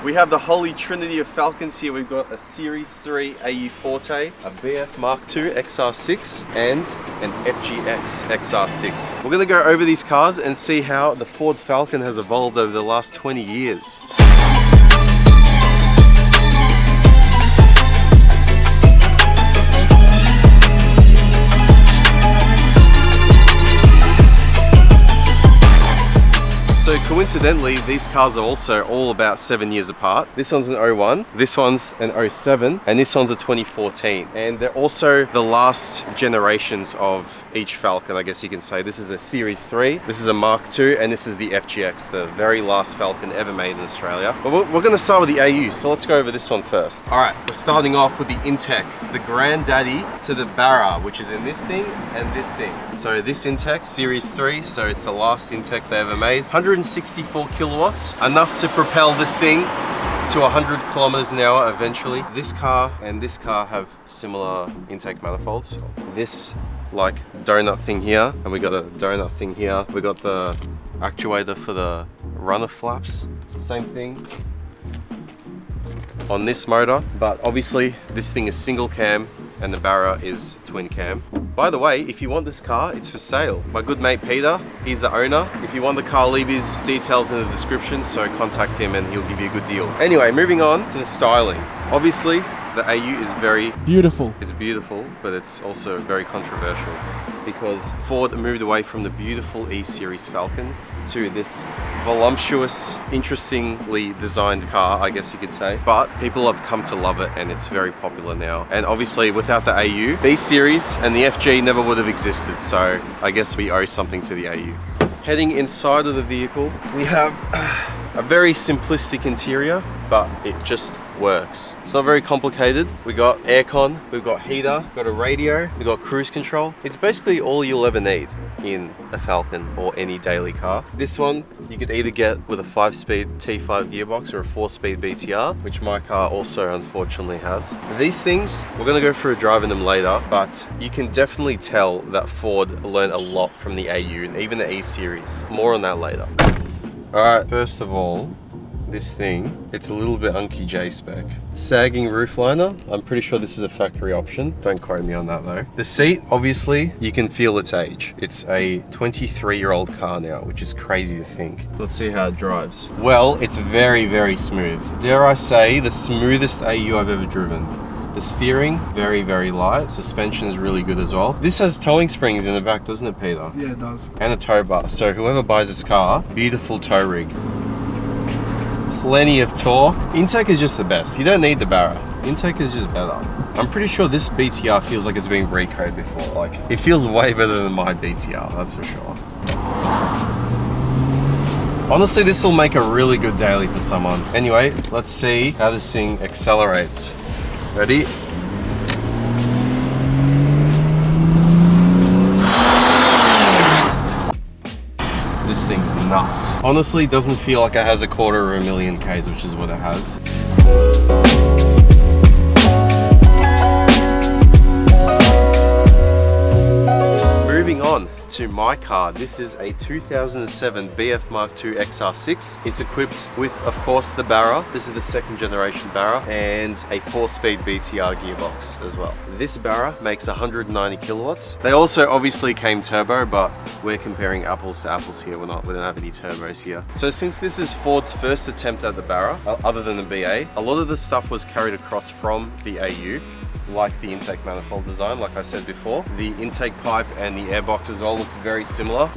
We have the holy trinity of Falcons here. We've got a Series 3 AU Forte, a BF Mark II XR6, and an FGX XR6. We're gonna go over these cars and see how the Ford Falcon has evolved over the last 20 years. So coincidentally, these cars are also all about 7 years apart. This one's an 01, this one's an 07, and this one's a 2014. And they're also the last generations of each Falcon, I guess you can say. This is a Series 3, this is a Mark II, and this is the FGX, the very last Falcon ever made in Australia. But we're gonna start with the AU, so let's go over this one first. All right, we're starting off with the Intec, the granddaddy to the Barra, which is in this thing and this thing. So this Intec, Series 3, so it's the last Intec they ever made. 164 kilowatts, enough to propel this thing to 100 kilometers an hour eventually. This car and this car have similar intake manifolds. This like donut thing here, and we got a donut thing here. We got the actuator for the runner flaps, same thing on this motor, but obviously this thing is single cam and the Barra is twin cam. By the way, if you want this car, it's for sale. My good mate Peter, he's the owner. If you want the car, leave his details in the description, so contact him and he'll give you a good deal. Anyway, moving on to the styling. Obviously, the AU is very beautiful. It's beautiful, but it's also very controversial because Ford moved away from the beautiful E-Series Falcon to this voluptuous, interestingly designed car, I guess you could say. But people have come to love it and it's very popular now. And obviously without the AU, B-Series and the FG never would have existed. So I guess we owe something to the AU. Heading inside of the vehicle, we have a very simplistic interior, but it just works. It's not very complicated. We got aircon, we've got heater, we've got a radio, we've got cruise control. It's basically all you'll ever need in a Falcon or any daily car. This one you could either get with a 5-speed T5 gearbox or a 4-speed BTR, which my car also unfortunately has. These things, we're gonna go for a drive in them later, but you can definitely tell that Ford learned a lot from the AU and even the E-Series. More on that later. Alright, first of all, this thing, it's a little bit unky J-spec. Sagging roof liner, I'm pretty sure this is a factory option. Don't quote me on that though. The seat, obviously, you can feel its age. It's a 23-year-old car now, which is crazy to think. Let's see how it drives. Well, it's very, very smooth. Dare I say, the smoothest AU I've ever driven. The steering, very, very light. Suspension is really good as well. This has towing springs in the back, doesn't it, Peter? Yeah, it does. And a tow bar. So whoever buys this car, beautiful tow rig. Plenty of torque. Intake is just the best. You don't need the Barra. Intake is just better. I'm pretty sure this BTR feels like it's been recoded before. Like, it feels way better than my BTR, that's for sure. Honestly, this will make a really good daily for someone. Anyway, let's see how this thing accelerates. Ready? This thing's nuts. Honestly, doesn't feel like it has 250,000 Ks, which is what it has. Moving on to my car, this is a 2007 BF Mark II XR6. It's equipped with, of course, the Barra. This is the 2nd generation Barra and a 4-speed BTR gearbox as well. This Barra makes 190 kilowatts. They also obviously came turbo, but we're comparing apples to apples here. We don't have any turbos here. So since this is Ford's first attempt at the Barra, other than the BA, a lot of the stuff was carried across from the AU, like the intake manifold design, like I said before. The intake pipe and the airboxes all looked very similar.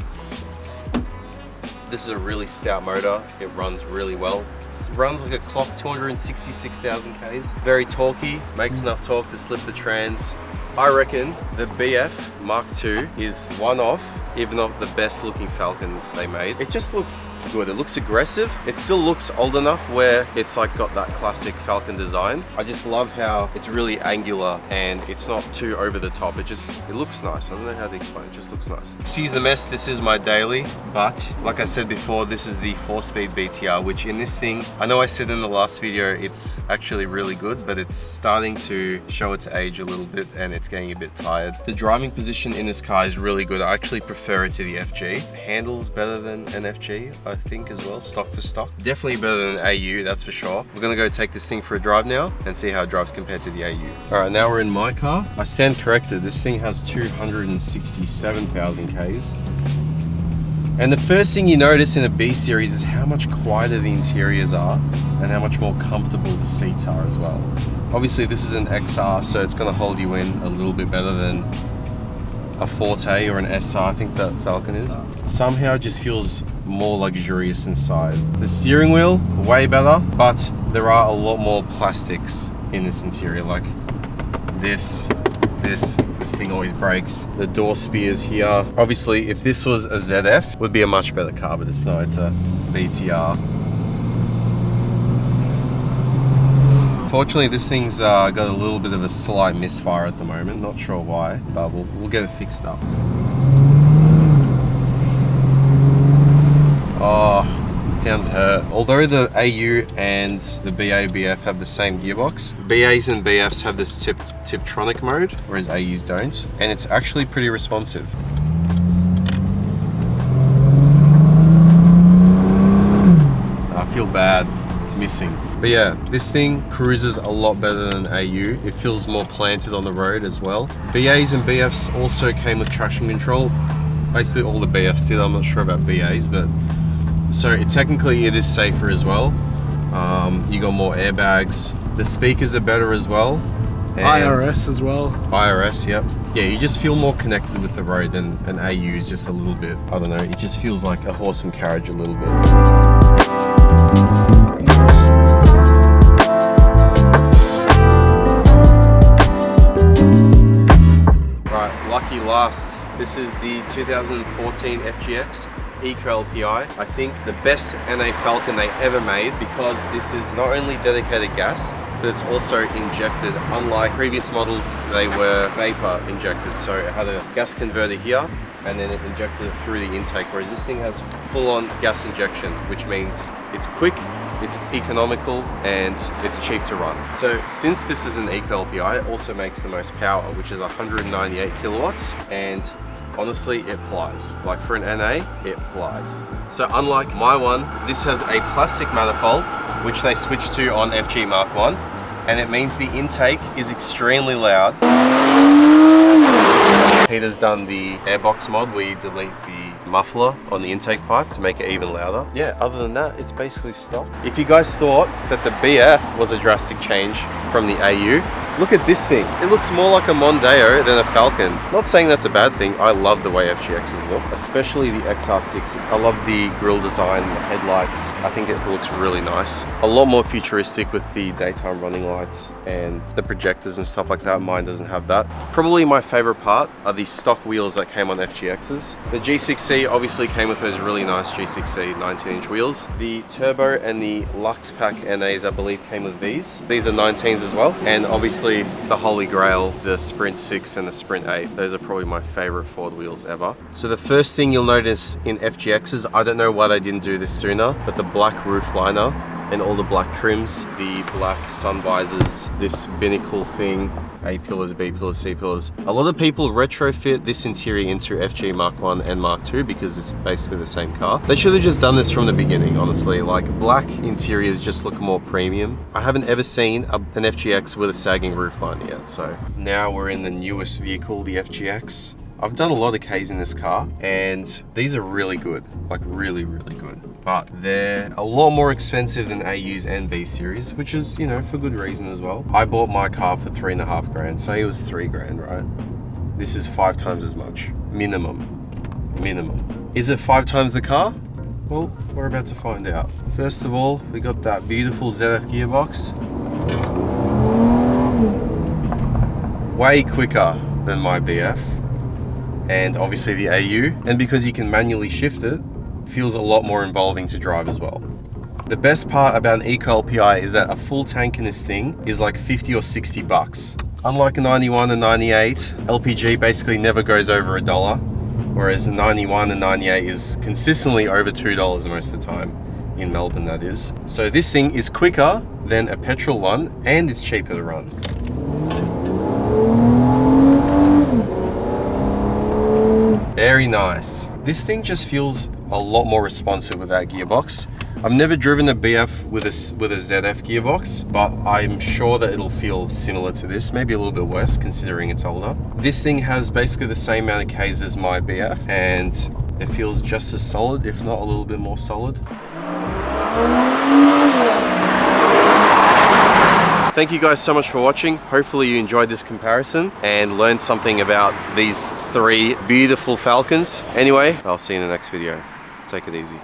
This is a really stout motor. It runs really well. It runs like a clock, 266,000 Ks. Very torquey, makes enough torque to slip the trans. I reckon the BF Mark II is one of, if not the best looking Falcon they made. It just looks good. It looks aggressive. It still looks old enough where it's like got that classic Falcon design. I just love how it's really angular and it's not too over the top. It looks nice. I don't know how to explain it. It just looks nice. Excuse the mess. This is my daily, but like I said before, this is the 4-speed BTR, which in this thing, I know I said in the last video, it's actually really good, but it's starting to show its age a little bit and it's getting a bit tired. The driving position in this car is really good. I actually prefer prefer it to the FG. Handles better than an FG, I think, as well, stock for stock. Definitely better than an AU, that's for sure. We're gonna go take this thing for a drive now and see how it drives compared to the AU. All right, now we're in my car. I stand corrected, this thing has 267,000 Ks. And the first thing you notice in a B series is how much quieter the interiors are and how much more comfortable the seats are as well. Obviously this is an XR, so it's gonna hold you in a little bit better than a Forte or an SR, I think that Falcon is. Somehow it just feels more luxurious inside. The steering wheel, way better, but there are a lot more plastics in this interior, like this thing always breaks. The door spears here. Obviously, if this was a ZF, it would be a much better car, but it's not, it's a BTR. Fortunately, this thing's got a little bit of a slight misfire at the moment. Not sure why, but we'll get it fixed up. Oh, sounds hurt. Although the AU and the BA BF have the same gearbox, BAs and BFs have this Tiptronic mode, whereas AUs don't, and it's actually pretty responsive. I feel bad, it's missing. But yeah, this thing cruises a lot better than AU. It feels more planted on the road as well. BAs and BFs also came with traction control. Basically all the BFs did, I'm not sure about BAs, but so technically it is safer as well. You got more airbags. The speakers are better as well. And IRS as well. IRS, yep. Yeah, you just feel more connected with the road than an AU is just a little bit, I don't know, it just feels like a horse and carriage a little bit. Right, lucky last. This is the 2014 FGX ecoLPi. I think the best NA Falcon they ever made, because this is not only dedicated gas, but it's also injected. Unlike previous models, they were vapor injected. So it had a gas converter here, and then it injected it through the intake, whereas this thing has full-on gas injection, which means it's quick, it's economical, and it's cheap to run. So since this is an ecoLPi, it also makes the most power, which is 198 kilowatts, and honestly, it flies. Like for an NA, it flies. So unlike my one, this has a plastic manifold, which they switched to on FG Mark 1, and it means the intake is extremely loud. Peter's done the airbox mod where you delete the muffler on the intake pipe to make it even louder. Yeah, other than that, it's basically stock. If you guys thought that the BF was a drastic change from the AU, look at this thing. It looks more like a Mondeo than a Falcon. Not saying that's a bad thing. I love the way FGXs look, especially the XR6. I love the grille design, the headlights. I think it looks really nice. A lot more futuristic with the daytime running lights and the projectors and stuff like that. Mine doesn't have that. Probably my favorite part are the stock wheels that came on FGXs. The G6C obviously came with those really nice G6C 19-inch wheels. The Turbo and the Lux Pack NAs, I believe, came with these. These are 19s as well. And obviously the Holy Grail, the Sprint 6 and the Sprint 8. Those are probably my favorite Ford wheels ever. So the first thing you'll notice in FGXs, I don't know why they didn't do this sooner, but the black roof liner and all the black trims, the black sun visors, this binnacle thing, A pillars, B pillars, C pillars. A lot of people retrofit this interior into FG Mark 1 and Mark 2 because it's basically the same car. They should have just done this from the beginning, honestly. Like, black interiors just look more premium. I haven't ever seen an FGX with a sagging roofline yet, so. Now we're in the newest vehicle, the FGX. I've done a lot of Ks in this car, and these are really good, like really, really good. But they're a lot more expensive than AUs and B series, which is, you know, for good reason as well. I bought my car for $3.5 grand, say it was $3 grand, right? This is 5 times as much, minimum. Is it 5 times the car? Well, we're about to find out. First of all, we got that beautiful ZF gearbox. Way quicker than my BF. And obviously the AU, and because you can manually shift it, feels a lot more involving to drive as well. The best part about an ecoLPi is that a full tank in this thing is like 50 or 60 bucks. Unlike a 91 and 98, LPG basically never goes over $1, whereas a 91 and 98 is consistently over $2 most of the time, in Melbourne that is. So this thing is quicker than a petrol one, and it's cheaper to run. Very nice. This thing just feels a lot more responsive with that gearbox. I've never driven a BF with a ZF gearbox, but I'm sure that it'll feel similar to this, maybe a little bit worse considering it's older. This thing has basically the same amount of Ks as my BF, and it feels just as solid, if not a little bit more solid. Thank you guys so much for watching. Hopefully you enjoyed this comparison and learned something about these 3 beautiful Falcons. Anyway, I'll see you in the next video. Take it easy.